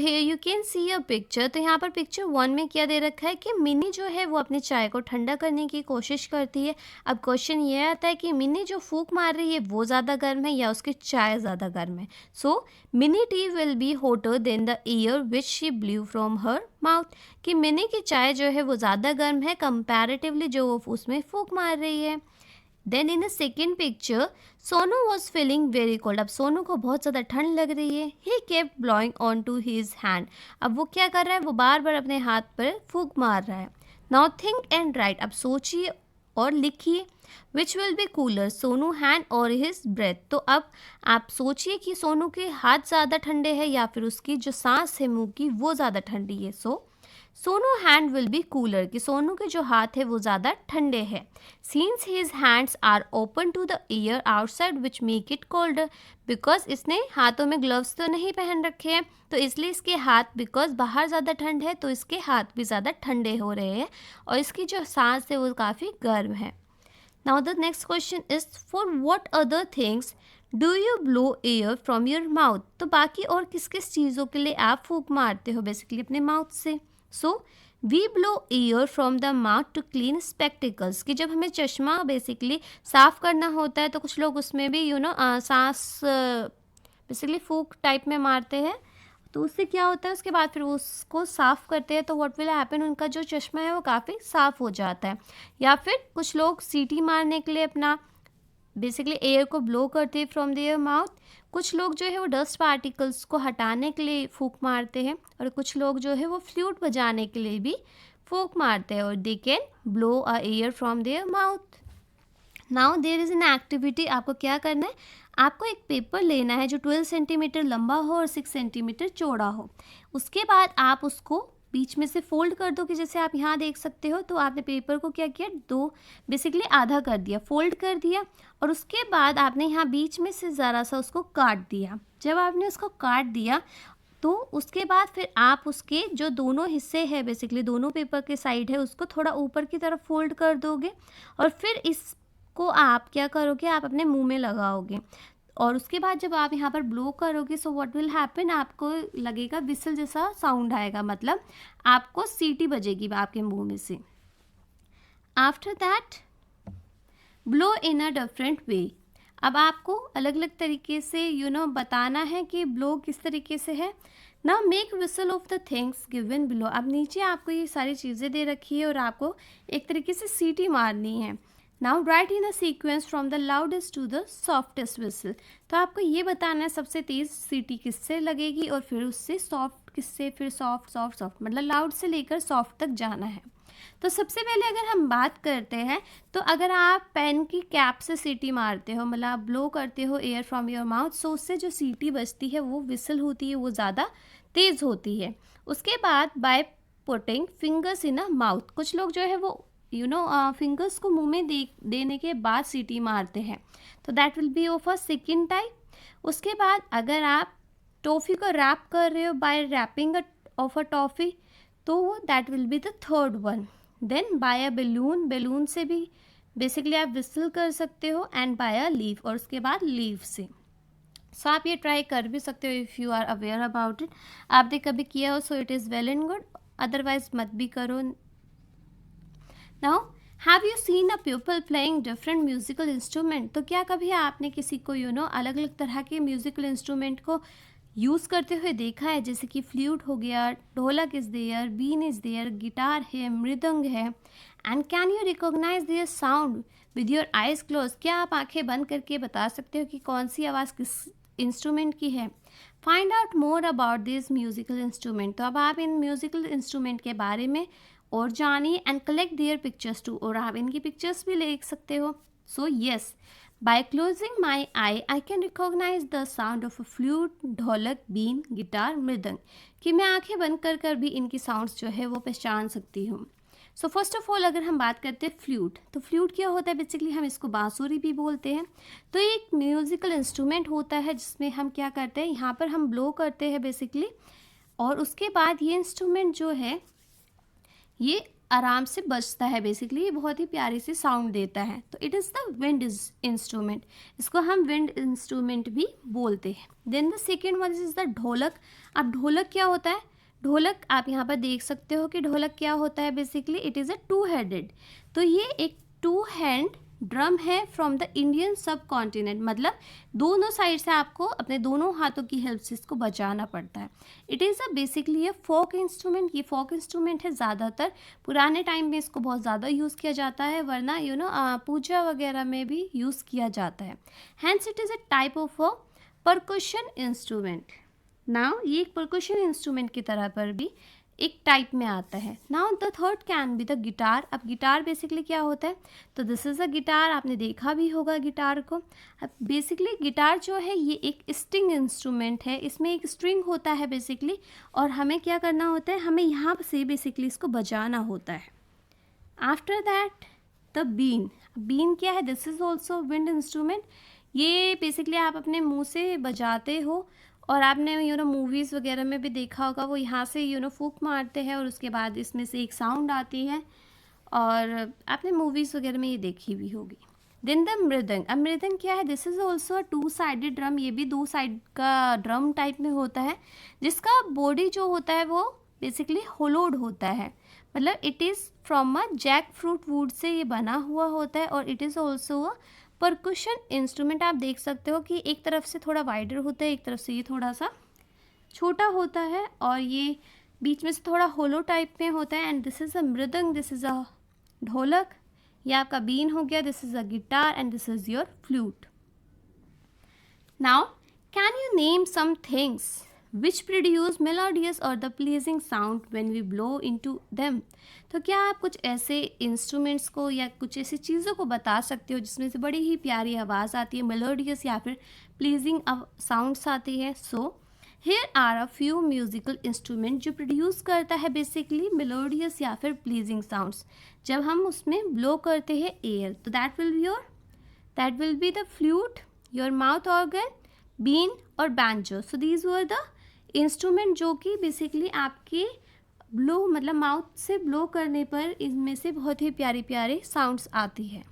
here you can see a picture। तो यहाँ पर पिक्चर 1 में क्या दे रखा है कि मिनी जो है वो अपनी चाय को ठंडा करने की कोशिश करती है। अब क्वेश्चन ये आता है कि मिनी जो फूंक मार रही है वो ज़्यादा गर्म है या उसकी चाय ज़्यादा गर्म है। So Mini tea will be hotter than the air which she blew from her mouth. कि मिनी की चाय जो है वो ज़्यादा गर्म है कंपैरेटिवली जो वो उसमें फूंक मार रही है। Then in the second picture Sonu was feeling very cold. अब सोनू को बहुत ज़्यादा ठंड लग रही है। He kept blowing on to his hand. अब वो क्या कर रहा है, वो बार बार अपने हाथ पर फूंक मार रहा है। Now think and right. अब सोचिए और लिखिए which will be cooler, Sonu hand और हिज ब्रेथ। तो अब आप सोचिए कि सोनू के हाथ ज़्यादा ठंडे हैं या फिर उसकी जो सांस है मुंह की वो ज़्यादा ठंडी है। Sonu hand will be cooler, कि सोनू के जो हाथ है वो ज़्यादा ठंडे हैं। Since his hands are open to the air outside which make it colder. Because इसने हाथों में ग्लव्स तो नहीं पहन रखे हैं तो इसलिए इसके हाथ, बिकॉज बाहर ज़्यादा ठंड है तो इसके हाथ भी ज़्यादा ठंडे हो रहे हैं और इसकी जो सांस है वो काफ़ी गर्म है। Now the next question is for what other things do you blow air from your mouth. तो बाकी और किस किस चीज़ों के लिए आप फूंक मारते हो बेसिकली अपने माउथ से। So we blow air from the mouth to clean spectacles, कि जब हमें चश्मा बेसिकली साफ़ करना होता है तो कुछ लोग उसमें भी सांस बेसिकली फूंक टाइप में मारते हैं। तो उससे क्या होता है, उसके बाद फिर उसको साफ़ करते हैं तो व्हाट विल हैपन, उनका जो चश्मा है वो काफ़ी साफ़ हो जाता है। या फिर कुछ लोग सीटी मारने के लिए अपना बेसिकली एयर को ब्लो करते हैं फ्रॉम देयर माउथ। कुछ लोग जो है वो डस्ट पार्टिकल्स को हटाने के लिए फूंक मारते हैं और कुछ लोग जो है वो फ्लूट बजाने के लिए भी फूंक मारते हैं और they can blow a air from their mouth. Now there is an activity. आपको क्या करना है, आपको एक पेपर लेना है जो 12 सेंटीमीटर लंबा हो और 6 सेंटीमीटर चौड़ा हो। उसके बाद आप उसको बीच में से फोल्ड कर दो, कि जैसे आप यहाँ देख सकते हो। तो आपने पेपर को क्या किया, दो बेसिकली आधा कर दिया, फोल्ड कर दिया और उसके बाद आपने यहाँ बीच में से ज़रा सा उसको काट दिया। जब आपने उसको काट दिया तो उसके बाद फिर आप उसके जो दोनों हिस्से हैं बेसिकली दोनों पेपर के साइड है उसको थोड़ा ऊपर की तरफ फोल्ड कर दोगे और फिर इसको आप क्या करोगे, आप अपने मुंह में लगाओगे और उसके बाद जब आप यहाँ पर ब्लो करोगे सो व्हाट विल हैपन, आपको लगेगा विसल जैसा साउंड आएगा, मतलब आपको सीटी बजेगी आपके मुंह में से। After that blow in a different way. अब आपको अलग अलग तरीके से बताना है कि ब्लो किस तरीके से है। ना make whistle of the things given below. अब नीचे आपको ये सारी चीज़ें दे रखी है और आपको एक तरीके से सीटी मारनी है। Now write in a sequence from the loudest to the softest whistle. तो आपको ये बताना है सबसे तेज़ सीटी किससे लगेगी और फिर उससे सॉफ्ट किससे, फिर सॉफ्ट सॉफ्ट सॉफ्ट, मतलब लाउड से लेकर सॉफ्ट तक जाना है। तो सबसे पहले अगर हम बात करते हैं तो अगर आप पेन की कैप से सीटी मारते हो, मतलब आप ब्लो करते हो एयर फ्रॉम योर माउथ, सो उससे जो सीटी बजती है वो विसल होती है, वो ज़्यादा तेज़ होती है। उसके बाद by putting fingers in a mouth, कुछ लोग जो है वो फिंगर्स को मुंह में देने के बाद सीटी मारते हैं, तो that will B of a second type. उसके बाद अगर आप टॉफ़ी को रैप कर रहे हो by wrapping of a toffee, तो that will be the third one. Then by a balloon, balloon से भी बेसिकली आप विसल कर सकते हो, एंड बाय अ लीफ, और उसके बाद लीफ से। सो आप ये ट्राई कर भी सकते हो if you are aware about it. आपने कभी किया हो so it is well and good, otherwise मत भी करो। Now have you seen a people playing different musical instrument. तो क्या कभी आपने किसी को अलग अलग तरह के म्यूजिकल इंस्ट्रूमेंट को यूज़ करते हुए देखा है, जैसे कि फ्लूट हो गया, dholak is there, been is there, guitar है, मृदंग है, and can you recognise their sound with your eyes close. क्या आप आंखें बंद करके बता सकते हो कि कौन सी आवाज़ किस इंस्ट्रूमेंट की है। Find out more about this musical instrument. तो अब आप इन म्यूजिकल इंस्ट्रूमेंट के बारे में और जानिए, and collect their pictures too, और आप इनकी पिक्चर्स भी ले सकते हो। So yes, by closing my eye I can recognize the sound of a flute, ढोलक, बीन, गिटार, मृदंग, कि मैं आंखें बंद कर कर भी इनकी साउंड्स जो है वो पहचान सकती हूँ। सो फर्स्ट ऑफ ऑल अगर हम बात करते हैं फ्लूट, तो फ्लूट क्या होता है, बेसिकली हम इसको बांसुरी भी बोलते हैं। तो ये एक म्यूजिकल इंस्ट्रूमेंट होता है जिसमें हम क्या करते हैं, यहाँ पर हम ब्लो करते हैं बेसिकली, और उसके बाद ये इंस्ट्रूमेंट जो है ये आराम से बजता है, बेसिकली ये बहुत ही प्यारी सी साउंड देता है, तो it is the wind instrument, इसको हम विंड इंस्ट्रूमेंट भी बोलते हैं। Then the second one is the dholak. अब ढोलक क्या होता है? ढोलक आप यहाँ पर देख सकते हो कि ढोलक क्या होता है, basically it is a two headed, तो ये एक टू हैंड ड्रम है फ्रॉम द इंडियन सब कॉन्टिनेंट, मतलब दोनों साइड से आपको अपने दोनों हाथों की हेल्प से इसको बजाना पड़ता है। It is a basically a folk instrument, ये फोक इंस्ट्रूमेंट है, ज़्यादातर पुराने टाइम में इसको बहुत ज़्यादा यूज़ किया जाता है, वरना पूजा वगैरह में भी यूज़ किया जाता है। Hence it is a type of a percussion instrument. Now ये एक परकुशन इंस्ट्रूमेंट की तरह पर भी एक टाइप में आता है। Now the third can be the guitar. अब गिटार बेसिकली क्या होता है? तो दिस इज़ अ गिटार, आपने देखा भी होगा गिटार को। अब बेसिकली गिटार जो है ये एक स्ट्रिंग इंस्ट्रूमेंट है, इसमें एक स्ट्रिंग होता है बेसिकली, और हमें क्या करना होता है, हमें यहाँ से बेसिकली इसको बजाना होता है। After that the been. Been क्या है? This is also wind instrument, ये बेसिकली आप अपने मुंह से बजाते हो, और आपने मूवीज़ वगैरह में भी देखा होगा, वो यहाँ से फूंक मारते हैं और उसके बाद इसमें से एक साउंड आती है, और आपने मूवीज़ वगैरह में ये देखी भी होगी। देन द मृदंग। अब मृदंग क्या है? This is also a two sided drum, ये भी दो साइड का ड्रम टाइप में होता है, जिसका बॉडी जो होता है वो बेसिकली होलोड होता है, मतलब it is from a jackfruit wood से ये बना हुआ होता है, और it is also a percussion instrument. आप देख सकते हो कि एक तरफ से थोड़ा वाइडर होता है, एक तरफ से ये थोड़ा सा छोटा होता है, और ये बीच में से थोड़ा होलो टाइप में होता है। एंड दिस इज़ अ मृदंग, दिस इज़ अ ढोलक, ये आपका बीन हो गया, this is a guitar, and this is your flute. Now can you name some things which produce melodious or the pleasing sound when we blow into them? तो क्या आप कुछ ऐसे इंस्ट्रूमेंट्स को या कुछ ऐसी चीज़ों को बता सकते हो जिसमें से बड़ी ही प्यारी आवाज़ आती है, मेलोडियस या फिर प्लीजिंग साउंड्स आती है? So here are a few musical instrument जो प्रोड्यूस करता है बेसिकली मेलोडियस या फिर प्लीजिंग साउंड्स जब हम उसमें ब्लो करते हैं एयर। तो that will be the flute, your mouth organ, बीन और banjo. So these were the instrument जो कि बेसिकली आपके ब्लो मतलब माउथ से ब्लो करने पर इनमें से बहुत ही प्यारी प्यारी साउंड्स आती है।